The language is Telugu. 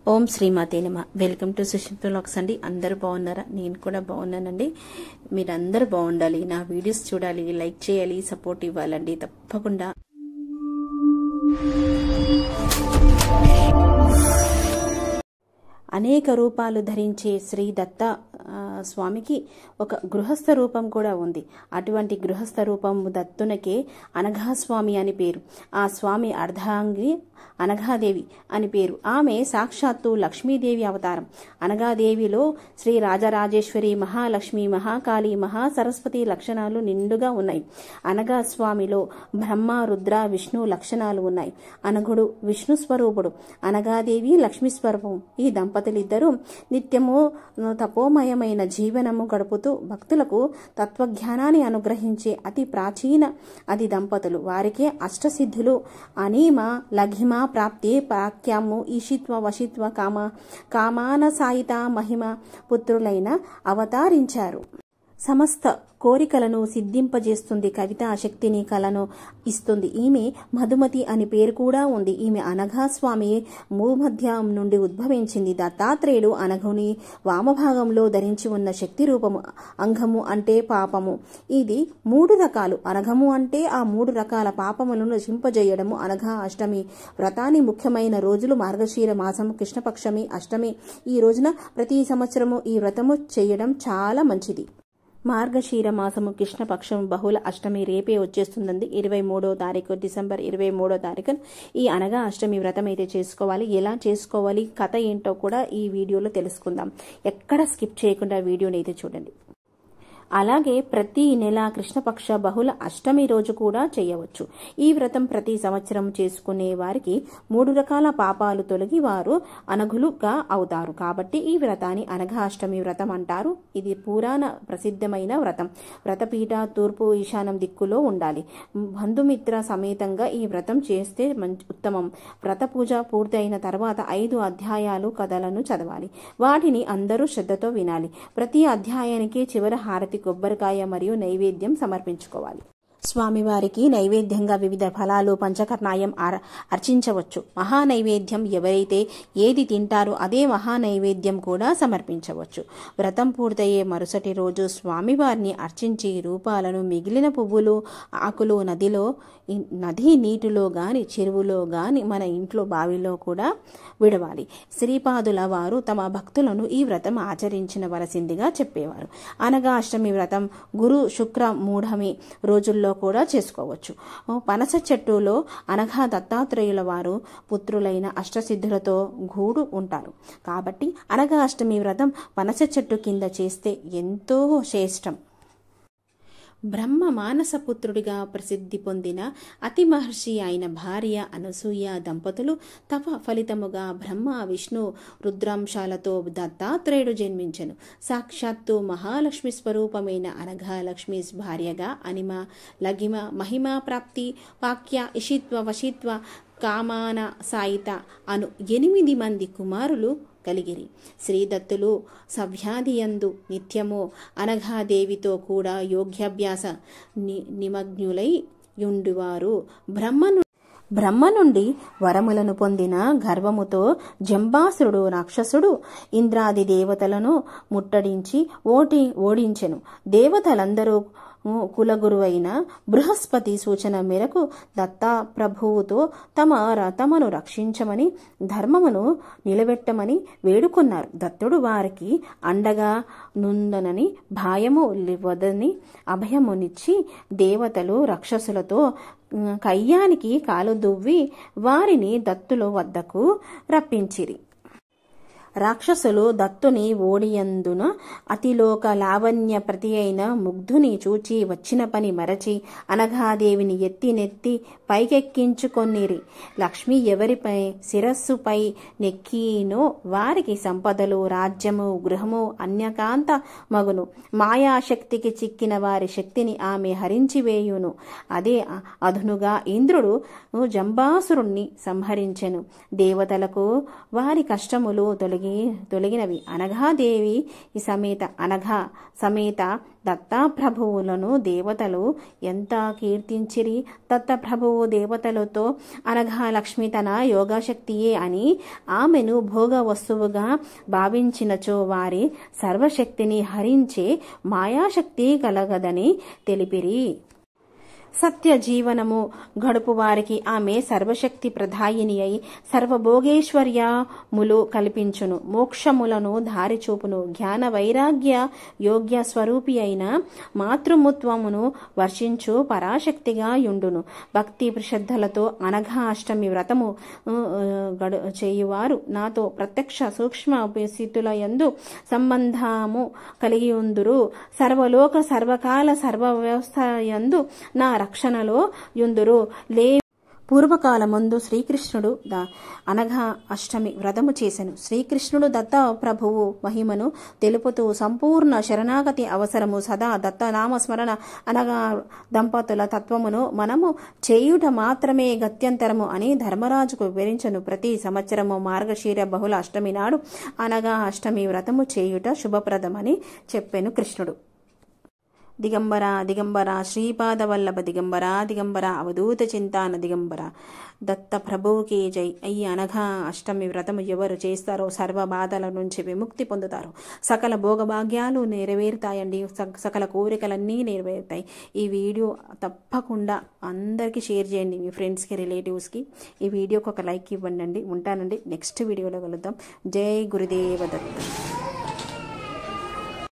ఓం శ్రీమాతే నమః. వెల్కమ్ టు సుశీల్ వ్లాగ్స్ అండి. అందరూ బాగున్నారా? నేను కూడా బాగున్నానండి. మీరందరూ బాగుండాలి, నా వీడియోస్ చూడాలి, లైక్ చేయాలి, సపోర్ట్ ఇవ్వాలండి తప్పకుండా. అనేక రూపాలు ధరించే శ్రీ దత్త స్వామికి ఒక గృహస్థ రూపం కూడా ఉంది. అటువంటి గృహస్థ రూపం దత్తునకే అనఘాస్వామి అని పేరు. ఆ స్వామి అర్ధాంగి అనఘాదేవి అని పేరు. ఆమె సాక్షాత్తు లక్ష్మీదేవి అవతారం. అనఘాదేవిలో శ్రీ రాజరాజేశ్వరి, మహాలక్ష్మి, మహాకాళి, మహాసరస్వతి లక్షణాలు నిండుగా ఉన్నాయి. అనఘాస్వామిలో బ్రహ్మ, రుద్ర, విష్ణు లక్షణాలు ఉన్నాయి. అనఘుడు విష్ణు స్వరూపుడు, అనఘాదేవి లక్ష్మీ స్వరూపం. ఈ దంపతులిద్దరూ నిత్యము తపోమయమైన జీవనము గడుపుతూ భక్తులకు తత్వజ్ఞానాన్ని అనుగ్రహించే అతి ప్రాచీన అది దంపతులు. వారికే అష్టసిద్ధులు అనీమ, లఘిమ, ప్రాప్తి, పాక్యము, ఈషిత్వ, వశిత్వ, కామానసాయిత, మహిమ పుత్రులైన అవతరించారు. సమస్త కోరికలను సిద్ధింపజేస్తుంది. కవితా శక్తిని, కళను ఇస్తుంది. ఈమె మధుమతి అని పేరు కూడా ఉంది. ఈమె అనఘాస్వామి భూమధ్యం నుండి ఉద్భవించింది. దత్తాత్రేయుడు అనఘుని వామభాగంలో ధరించి ఉన్న శక్తి రూపము. అంగము అంటే పాపము. ఇది 3 రకాలు. అనఘము అంటే ఆ 3 రకాల పాపములను నశింపజేయడము. అనఘా అష్టమి వ్రతాన్ని ముఖ్యమైన రోజులు మార్గశీర మాసము కృష్ణపక్షమి అష్టమి. ఈ రోజున ప్రతి సంవత్సరము ఈ వ్రతము చేయడం చాలా మంచిది. మార్గశీర మాసము కృష్ణపక్షం బహుళ అష్టమి రేపే వచ్చేస్తుందండి. 23వ తారీఖు, డిసెంబర్ 23వ తారీఖున ఈ అనగా అష్టమి వ్రతం అయితే చేసుకోవాలి. ఎలా చేసుకోవాలి, కథ ఏంటో కూడా ఈ వీడియోలో తెలుసుకుందాం. ఎక్కడ స్కిప్ చేయకుండా వీడియోని అయితే చూడండి. అలాగే ప్రతి నెల కృష్ణపక్ష బహుళ అష్టమి రోజు కూడా చేయవచ్చు. ఈ వ్రతం ప్రతి సంవత్సరం చేసుకునే వారికి 3 రకాల పాపాలు తొలగి వారు అనఘులుగా అవుతారు. కాబట్టి ఈ వ్రతాన్ని అనఘాష్టమి వ్రతం అంటారు. ఇది పురాణ ప్రసిద్ధమైన వ్రతం. వ్రతపీఠ తూర్పు ఈశాన్యం దిక్కులో ఉండాలి. బంధుమిత్ర సమేతంగా ఈ వ్రతం చేస్తే ఉత్తమం. వ్రత పూజ పూర్తయిన తర్వాత 5 అధ్యాయాలు కథలను చదవాలి. వాటిని అందరూ శ్రద్ధతో వినాలి. ప్రతి అధ్యాయానికి చివరి హారతి, కొబ్బరికాయ మరియు నైవేద్యం సమర్పించుకోవాలి. స్వామివారికి నైవేద్యంగా వివిధ ఫలాలు, పంచకర్ణాయం అర్చించవచ్చు. మహానైవేద్యం ఎవరైతే ఏది తింటారో అదే మహానైవేద్యం కూడా సమర్పించవచ్చు. వ్రతం పూర్తయ్యే మరుసటి రోజు స్వామివారిని అర్చించి రూపాలను మిగిలిన పువ్వులు, ఆకులు నది నీటిలో గాని, చెరువులో గాని, మన ఇంట్లో బావిలో కూడా విడవాలి. శ్రీపాదుల వారు తమ భక్తులను ఈ వ్రతం ఆచరించవలసిందిగా చెప్పేవారు. అనగా అష్టమి వ్రతం గురు, శుక్ర, మూఢమి రోజుల్లో కూడా చేసుకోవచ్చు. పనస చెట్టులో అనఘా దత్తాత్రేయుల వారు పుత్రులైన అష్టసిద్ధులతో గూడు ఉంటారు. కాబట్టి అనగా అష్టమి వ్రతం పనస చెట్టు కింద చేస్తే ఎంతో శ్రేష్టం. బ్రహ్మ మానసపుత్రుడిగా ప్రసిద్ధి పొందిన అతి మహర్షి అయిన భార్య అనసూయ దంపతులు తప ఫలితముగా బ్రహ్మ, విష్ణు, రుద్రాంశాలతో దత్తాత్రేయుడు జన్మించెను. సాక్షాత్తు మహాలక్ష్మి స్వరూపమైన అనఘా లక్ష్మి భార్యగా అనిమ, లఘిమ, మహిమ, ప్రాప్తి, పాక్య, ఇషిత్వ, వశిత్వ, కామాన సాయిత అను 8 మంది కుమారులు కలిగిరి. శ్రీదత్తులు సవ్యాధియందు నిత్యము అనఘాదేవితో కూడా యోగ్యాభ్యాస నిమగ్నులై యుండువారు. బ్రహ్మ నుండి వరములను పొందిన గర్వముతో జంబాసురుడు రాక్షసుడు ఇంద్రాది దేవతలను ముట్టడించి ఓడించెను. దేవతలందరూ కులగురువైన బృహస్పతి సూచన మేరకు దత్తాప్రభువుతో తమను రక్షించమని, ధర్మమును నిలబెట్టమని వేడుకున్నారు. దత్తుడు వారికి అండగా నుందనని, భయము వదని అభయమునిచ్చి దేవతలు రాక్షసులతో కయ్యానికి కాలు దువ్వి వారిని దత్తుల వద్దకు రప్పించిరి. రాక్షసులు దత్తుని ఓడియందున అతిలోక లావణ్య ప్రతి అయిన ముగ్ధుని చూచి వచ్చిన పని మరచి అనఘాదేవిని నెత్తి పైకెక్కించుకొనిరి. లక్ష్మి ఎవరిపై శిరస్సుపై నెక్కినో వారికి సంపదలు, రాజ్యము, గృహము అన్యకాంత మగును. మాయాశక్తికి చిక్కిన వారి శక్తిని ఆమె హరించివేయును. అదే అదునుగా ఇంద్రుడు జంబాసురుణ్ణి సంహరించెను. దేవతలకు వారి కష్టములు తొలగి తొలగినవి. అనఘాదేవి సమేత దత్తాప్రభువులను దేవతలు ఎంత కీర్తించిరి. దత్తప్రభువు దేవతలతో అనఘా లక్ష్మి తన యోగశక్తియే అని ఆమెను భోగ వస్తువుగా భావించినచో వారి సర్వశక్తిని హరించే మాయాశక్తి కలగదని తెలిపిరి. సత్య జీవనము గడుపు వారికి ఆమె సర్వశక్తి ప్రదాయిని అయి సర్వభోగేశ్వర్యములు కల్పించును, మోక్షములను దారి చూపును, జ్ఞాన వైరాగ్య యోగ్య స్వరూపి అయిన మాతృముత్వమును వర్షించు పరాశక్తిగా యుండును. భక్తి శ్రద్ధలతో అనఘా అష్టమి వ్రతము చేయువారు నాతో ప్రత్యక్ష సూక్ష్మ స్థితుల యందు సంబంధము కలిగి ఉందురు. సర్వలోక సర్వకాల సర్వ వ్యవస్థ యందు నా రక్షణలో యుందురు. పూర్వకాలమందు శ్రీకృష్ణుడు అనఘా అష్టమి వ్రతము చేసెను. శ్రీకృష్ణుడు దత్త ప్రభువు మహిమను తెలుపుతూ సంపూర్ణ శరణాగతి అవసరము, సదా దత్తనామస్మరణ అనగా దంపతుల తత్వమును మనము చేయుట మాత్రమే గత్యంతరము అని ధర్మరాజుకు వివరించను. ప్రతి సంవత్సరము మార్గశీర బహుళ అష్టమి నాడు అనఘా అష్టమి వ్రతము చేయుట శుభప్రదమని చెప్పెను కృష్ణుడు. దిగంబర దిగంబర శ్రీపాదవల్లభ దిగంబర దిగంబర అవధూత చింతాన దిగంబర దత్త ప్రభువుకి జై. ఈ అనఘా అష్టమి వ్రతము ఎవరు చేస్తారో సర్వ బాధల నుంచి విముక్తి పొందుతారు, సకల భోగభాగ్యాలు నెరవేరుతాయండి, సకల కోరికలన్నీ నెరవేరుతాయి. ఈ వీడియో తప్పకుండా అందరికీ షేర్ చేయండి, మీ ఫ్రెండ్స్కి రిలేటివ్స్కి. ఈ వీడియోకి ఒక లైక్ ఇవ్వండి. ఉంటానండి, నెక్స్ట్ వీడియోలో కలుద్దాం. జై గురుదేవ దత్త.